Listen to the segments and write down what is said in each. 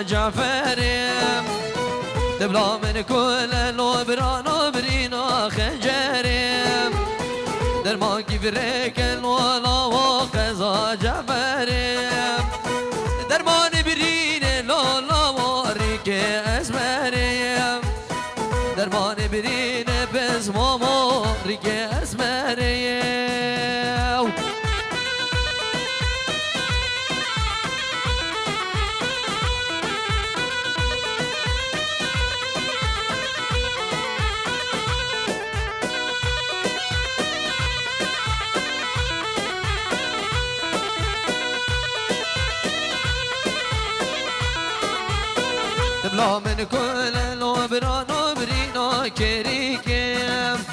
جعفرم تبلا من كل نبرا نبرينا خنجرم در ما كبرك الولا وقزا جعفرم در ما نبرين لولا وارك اسمرم در ما نبرين بس ماما ريك اسمرم تبلا من كل نبرا نبرينا كريكم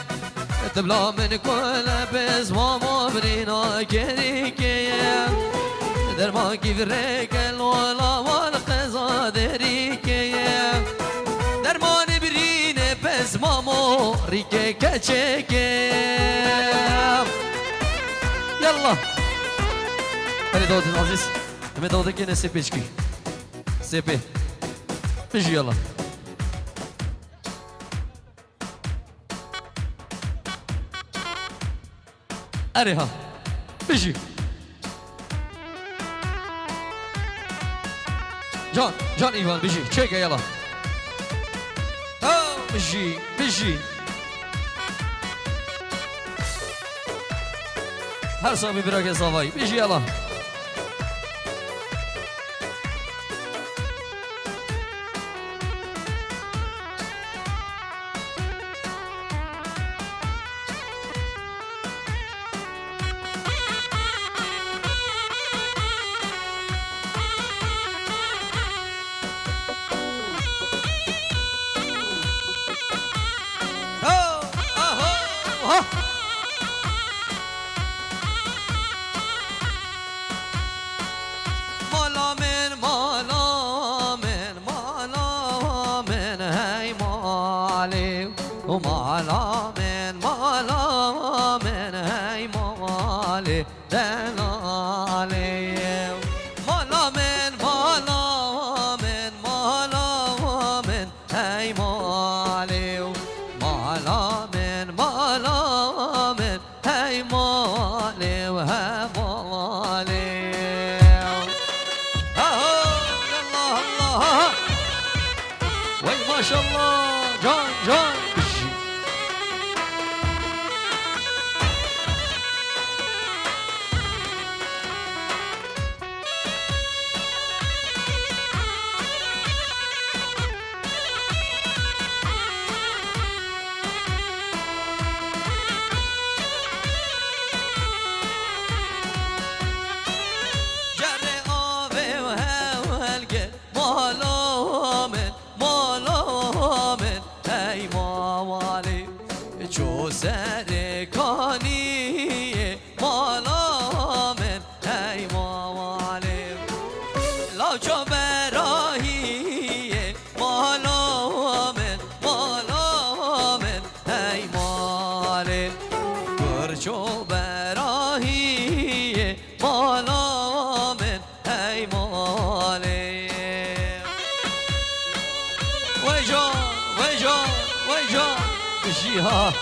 تبلا من كل بزما مبرينا كريكم در ما كيفريك الولا والقزا دريكم در ما نبرين بزما موريك كچكم يلا هلي داود العزيز همه داود كنا سيبيشكي سيبي بيجي يلا أريها بيجي جان إيوان بيجي تشيكا يلا بيجي هر صاحبي براك صافي بيجي يلا ومالا من هاي مالي دلالي مالا من هاي مالي مالا من هاي مالي وهمالي الله الله وي ما شاء الله جان سرکانی مالا من ای موالم لاجا براهی مالا من ای مالم گرچو براهی مالا من ای مالم وی جان بشیها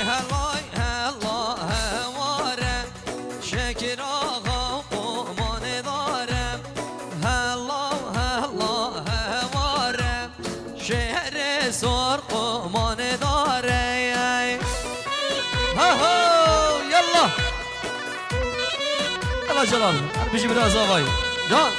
هلا هواره شکر آقا قمان دارم هلا هواره شهر سرق من داره ها ها يلا يلا جلال بيجي براز آقای جان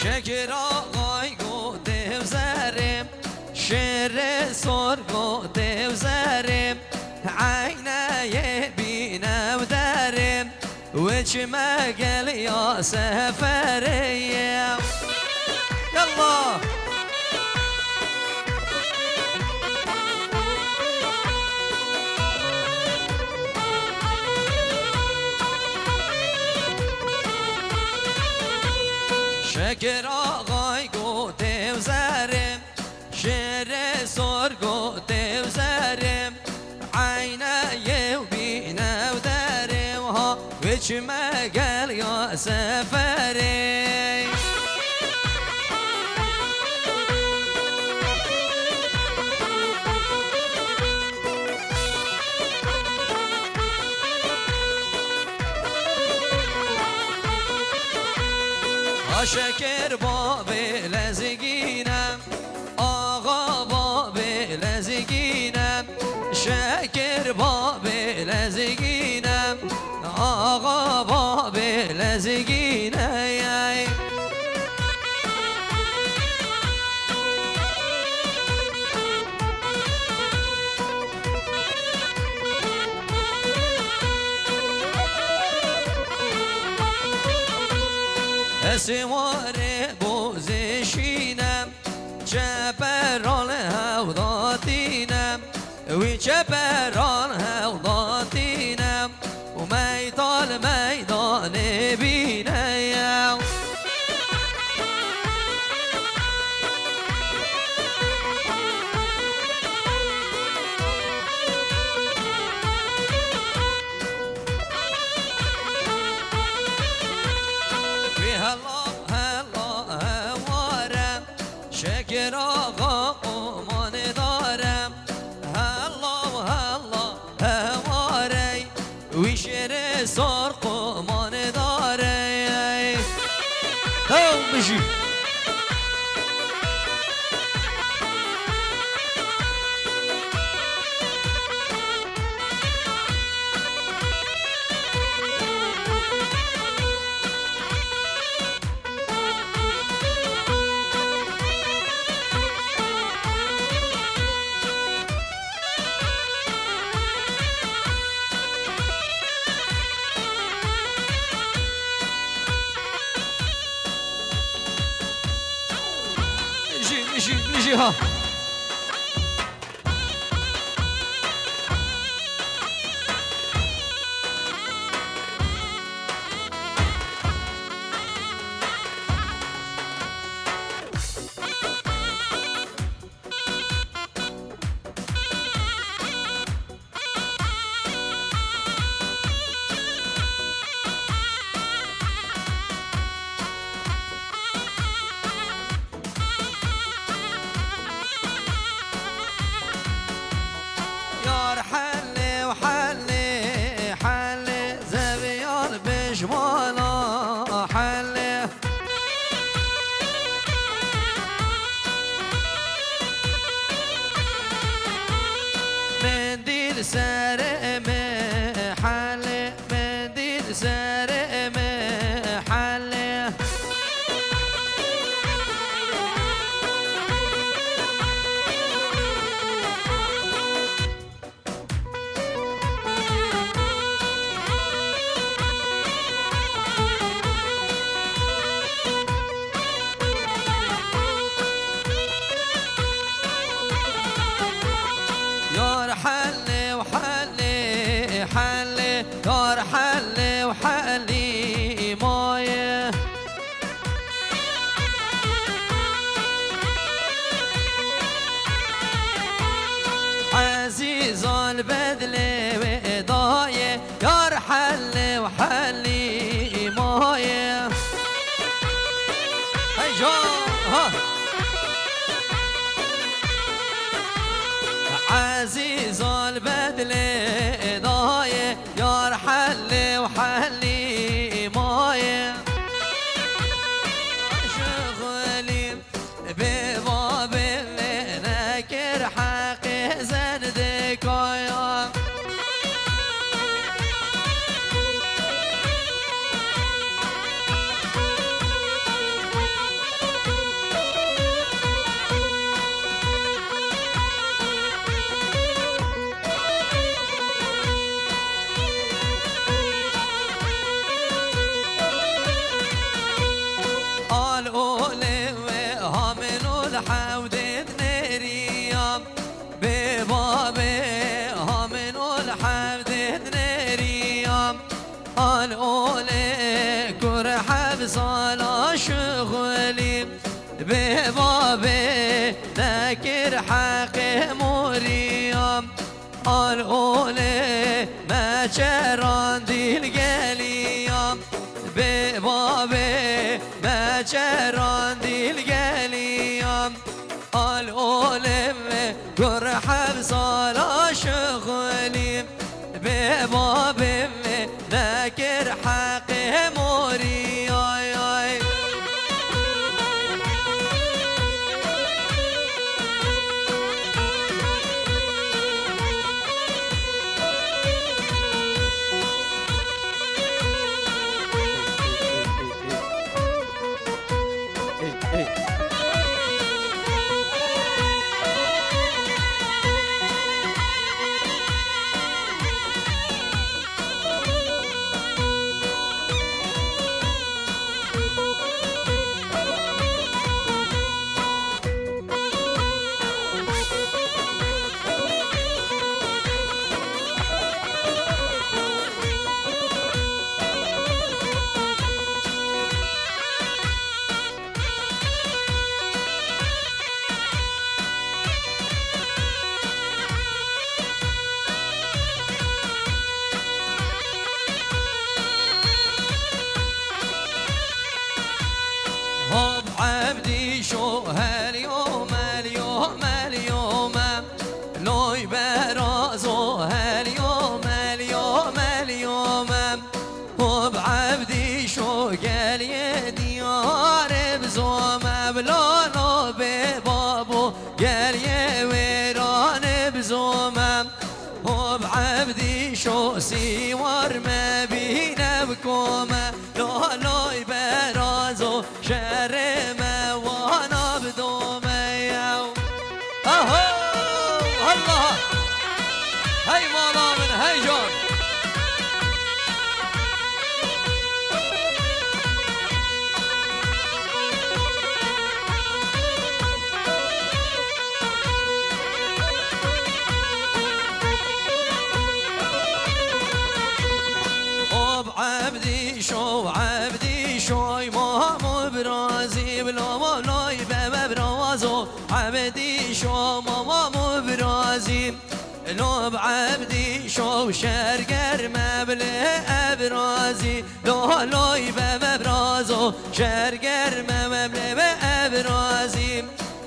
شکر آقای گوده و زرم شر سر گوده و زرم عینه بینه و درم و چه مگل یا سفریم یلا شکر آقای گوده و زرم شر سر گوده و زرم عینه و بینه و درم ها و چه مگل یا سفریم شکر باب لزگینم آقا باب لزگینم شکر باب لزگینم آقا باب لزگینم سوار بوزشینم چپران هوداتینم وی چپران هوداتینم و میدان بینم شکر آقا امان دارم هلا هلا هماره وی شر سرق امان داره هم بشی نجي ها جمالا حله منديل سارق محله منديل سارق محله يار حلي وحلي حلي يار حلي وحلي مايه عزيز البذل وضايه يار حلي وحلي مايه سالا شغلی به بابه ذکر حق مریم آل اوله ما چران دیل گلیم به بابه ما چران دیل گلیم آل اوله گرحب سالا شغلی به بابه ذکر حق مریم هب عبدي شو هاليوم اليوم اليوم لوي برازو هاليوم اليوم اليوم هب عبدي شو قال يا ديار بزوم بلونو ببابو قال يا ويران بزوم هب عبدي شو سيور ما بينا بكوم لو لوي برازو شهر ما وانا بدوم ياو اهو الله هاي مولا من هاي جون عبدي شو عبدي شوي ماما برازي بلا مولاي بابا برازو عبدي شو ماما برازي لو بعبدي شو شرقر مبلغ ابرازي لو لوي بابا برازو شرقر مبلغ ابرازي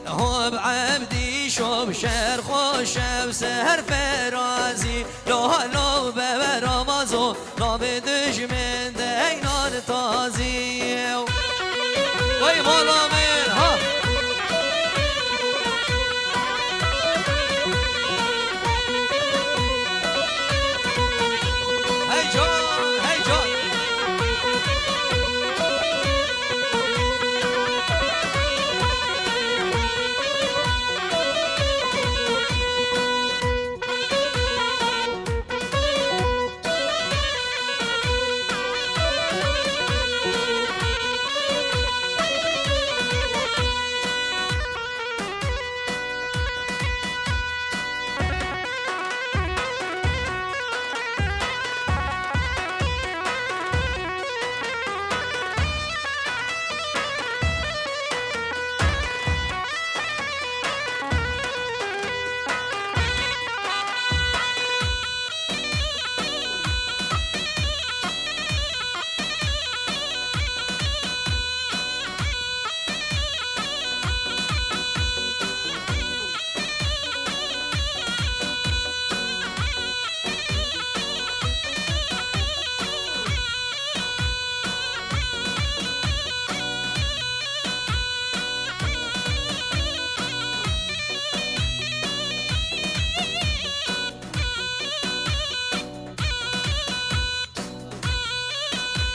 هو بعبدي شو بشر خوش بسهر فرازي لو لو بابا رمازو لو بدش من دينار تازي وي مولا من ها هاي جون هاي جون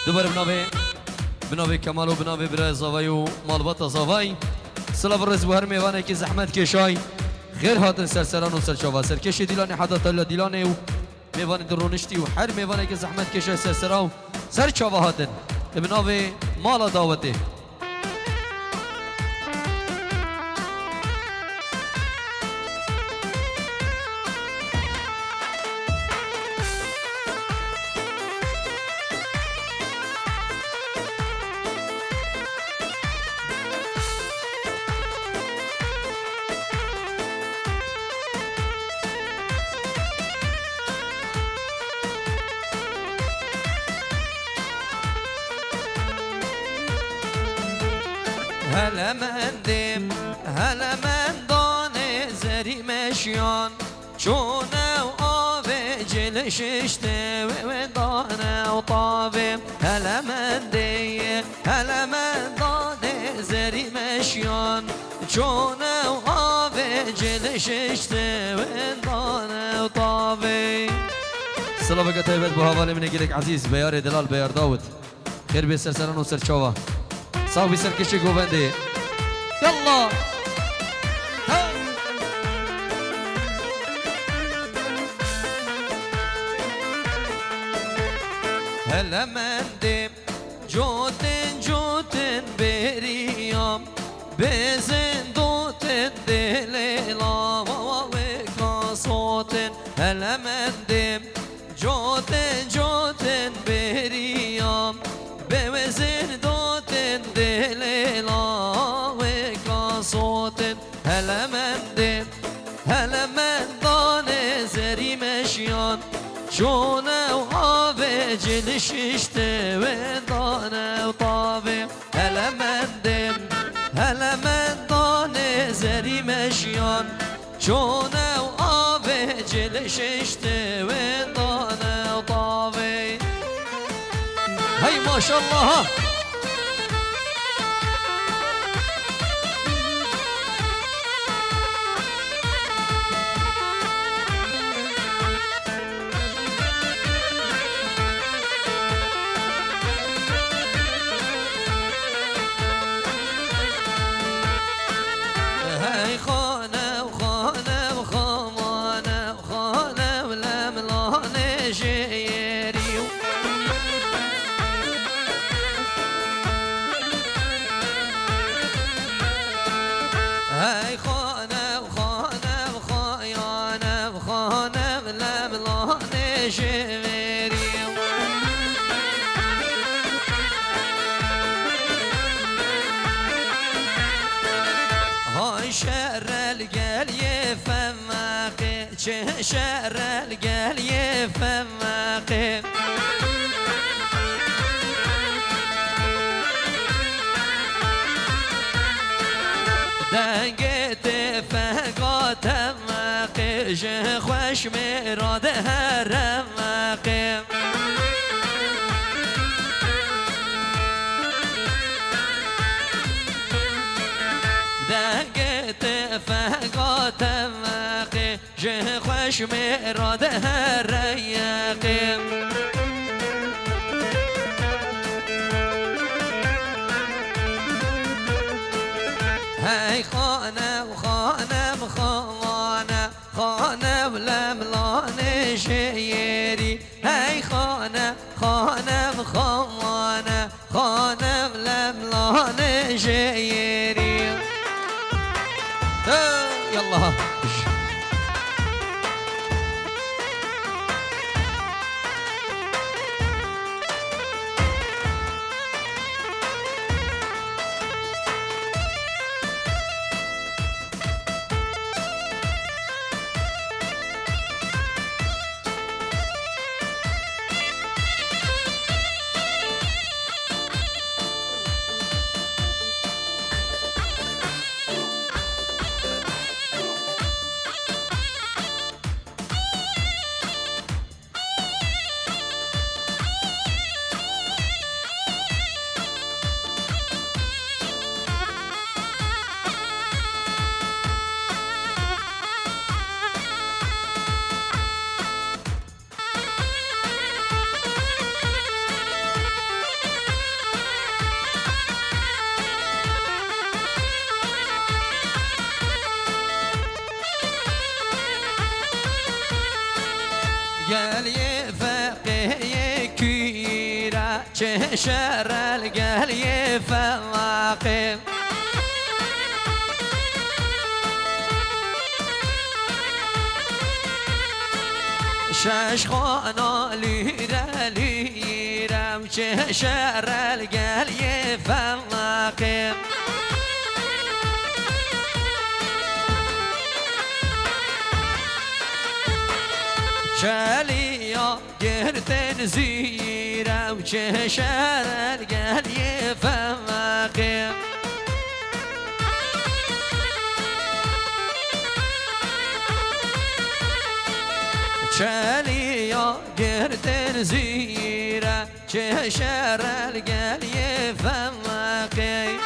دوباره بنابه کمال و بنابه برای زاوی و مالبات زاوی سلاف الرز بو هر میوانه که زحمت کشای غیر هاتن سرسران و سرچاوا سرکش دیلان حدا تلا دیلانه و میوان درونشتی و هر میوانه که زحمت کشای سرسران و سرچاوا هاتن بنابه مالا دعوته هلا مندم هلا مندان زری مشیان چونه و آبه جلششته و دانه و طابه هلا مندی هلا مندان زری مشیان چونه و آبه جلششته و دانه و طابه سلام بك طيبات بو حواله من گیرک عزیز بیار دلال بیار داود خیر به سرسران و سرچاوا صاحب سرکش گوونده يلا هلا مندم جوتن جوتن بريام بزن دوتن دليلا وويكا صوتن هلا مندم جوتن جوتن بريام بزن دوتن دليلا ويكا صوتن هلا مندم هلا مندان زري مشيان شونه و آبه جلششته و دانه و طابه هلا مندان زری مشیان شونه و آبه جلششته و دانه و طابه هی ماشالله شعر القل يفمقي دقيت فقات مقي خوش مراد هرمقي دقيت فقات مقي خوش مراد هريقي هاي خانه وخانه وخانه خانه ولملان شيري هاي خانه خانه وخانه خانه ولملان شيري يلا قال يفقه كيرا شر القال يفقه شاش خانا ليرا ليرا شر القال يفقه شاليا قرتن زيرا وششر القال يفقه شاليا قرد زيرة شهر القلي فمقي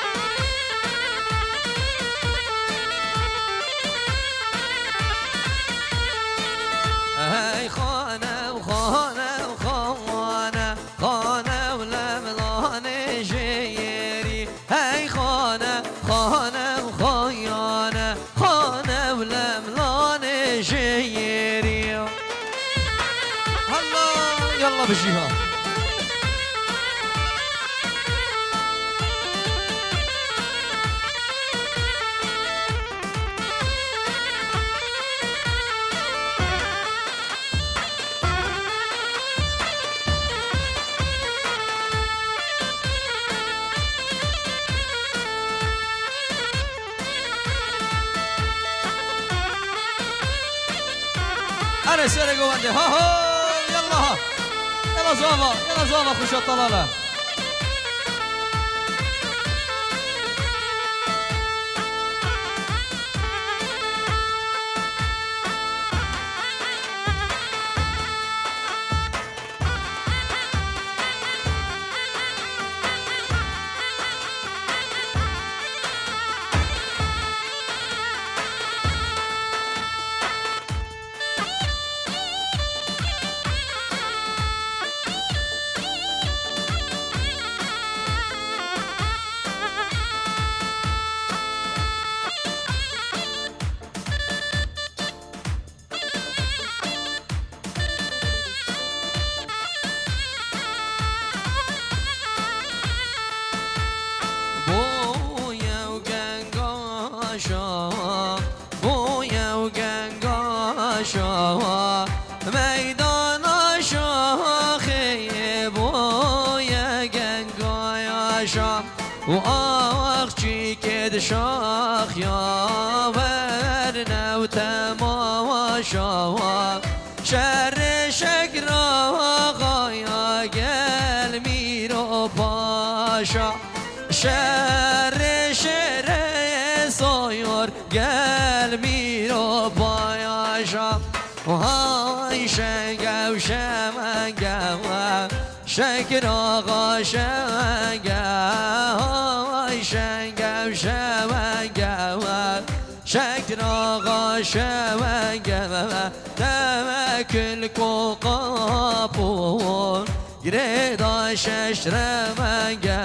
هاي خانة وخانة وخانة خانة ولملان جيري هاي خانة خانة وخيانة خانة ولملان جيري هلا يلا بالجهة أنا سرقوا عندي ها ها يلا يلا زوما يلا زوما خشوا الطلالة بويا وقنقاشا ميدان شاخي بويا قنقاشا واخشي كد شاخ يا ورنا وتماشا شر شكرا غايا قلبي رو باشا شر صاير قلبي رو باياشا وهاي شنقا وشمنقا شكر آغا شمنقا هاي شنقا وشمنقا شكر آغا شمنقا تمكل قابون قريدا ششرمنقا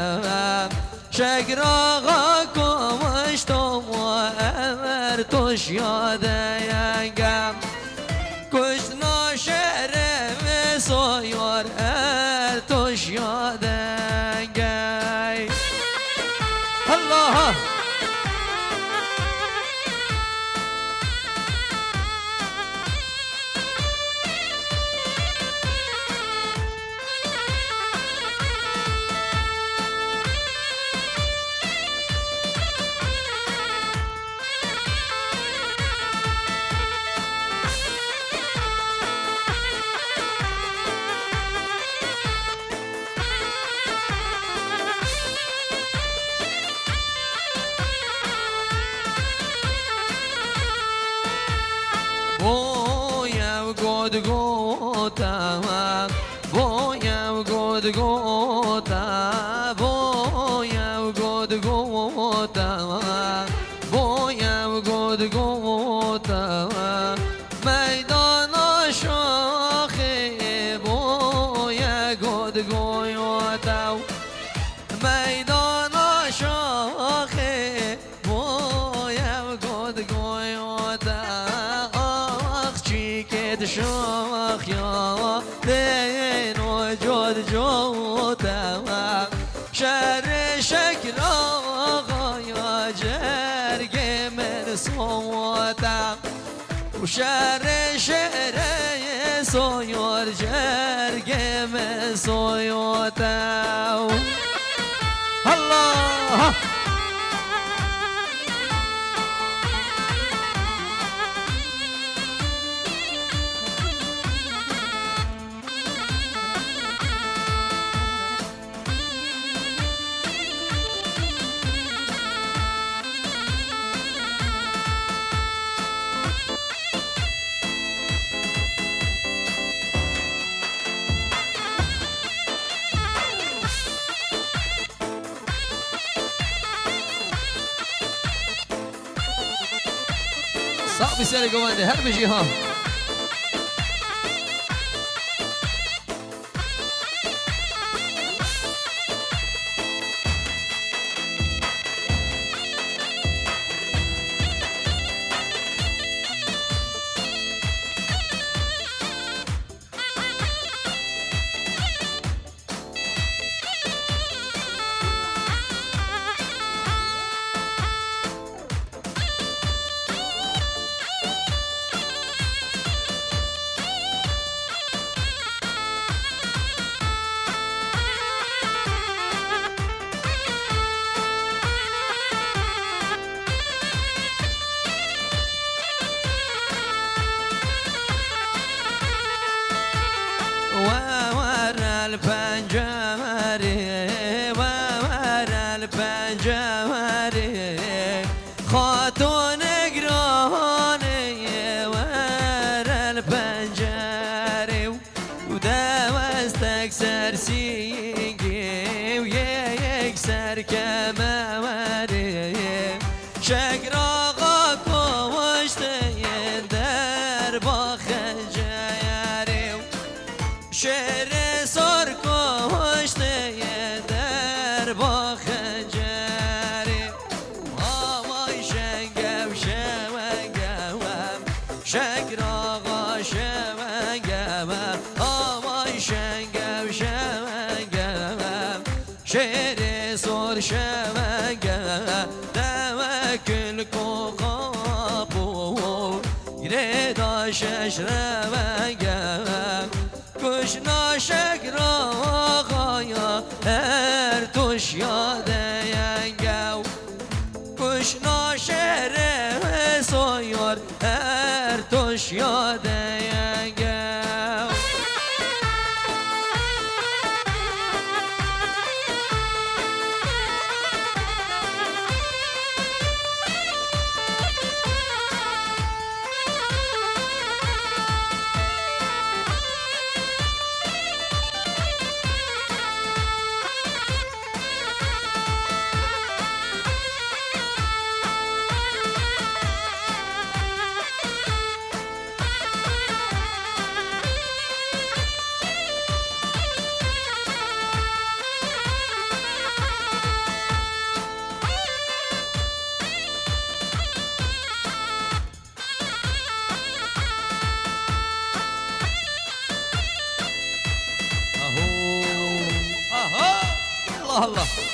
شكر آغا كمشتم وأمرتش يادا ينقم كشنا شرم صاير أرتش يادا ينقم الله بويا وقود قوتا بويا وقود قوتا بويا وقود قوتا بويا وقود قوتا ميدان شاخي بويا قود قوتا ميدان شاخي بويا وقود قوتا شاخ يا بين وجود جوتا شر شكل غايا جرق من صوتا وشر شر صيور جرق من صوتا الله صعب سری گوانده هر بجی ها خاتون گرانه ور الپنجره و دوستک سرسینگی و یک سرکمه وره شکر آقا کمشته در با خنجره شعر سر کمشته در با خنجره شکر آقا شمنگم آمای شنگم شمنگم شعر سر شمنگم توکل کو قابو گره داشش رونگم کشنا شکر آقایا هر توش یاده ینگو کشنا شهر سویار هر توش یاده ینگو الله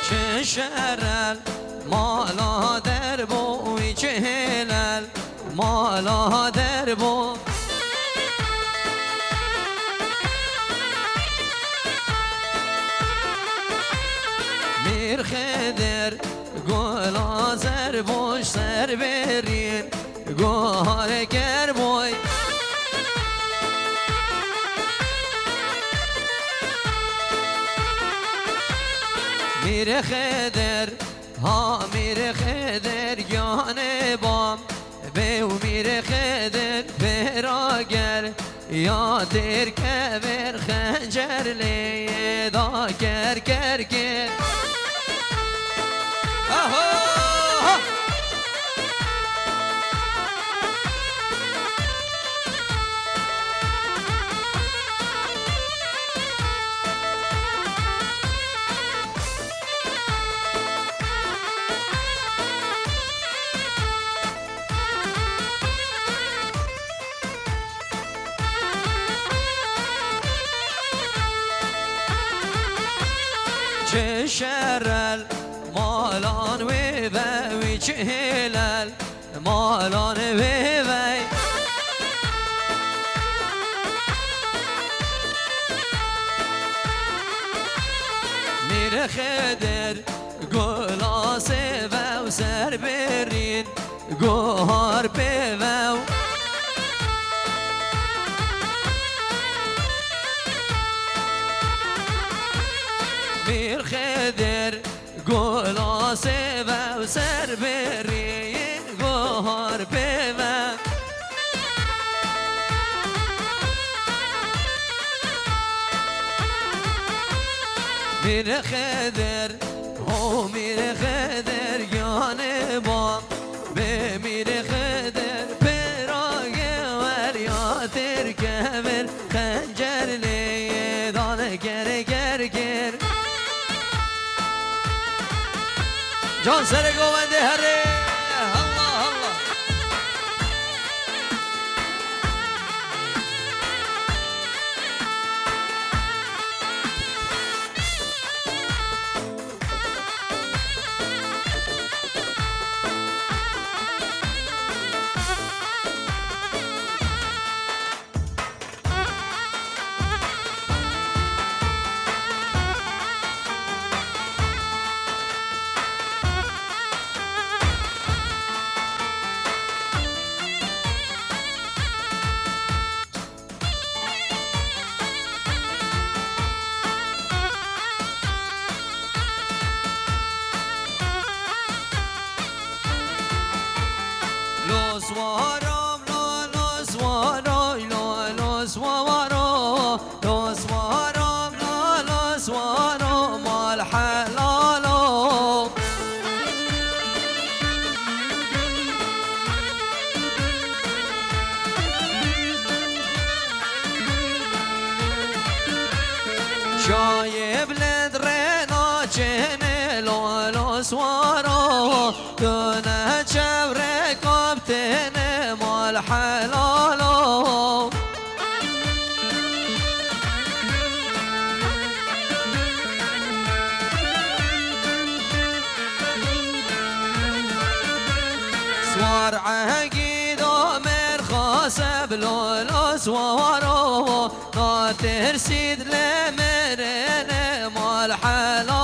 چه شرل مالا در بوی چه هلل مالا در بو میر خدر گل آزر بوش سر برین گوهر گر بوی میر خدر ها میر خدر یانه بام بیو میر خدر براگر یا در کبر خنجر لیدا گر گر گر تشرل مالان وی چهلل مالان وی میر خدر گلاس و سر برین گوهار پیو میر خدر گلاس و سر برین گوهار پیو میر خدر او میر خدر گانه با به میر خدر پراغ وریاتر کبر خنجر لیدان گر جان سر گوونده هره الله الله سوارم لا سوارای لا سوارم لا سوارم لا سوارم مال حلالو شايب لدرينا جني لا سوارم دونه چورک تن مال حلالو سوار عقيد ومر خاسب لولو سوارو لا ترسيد لمرن مال حلالو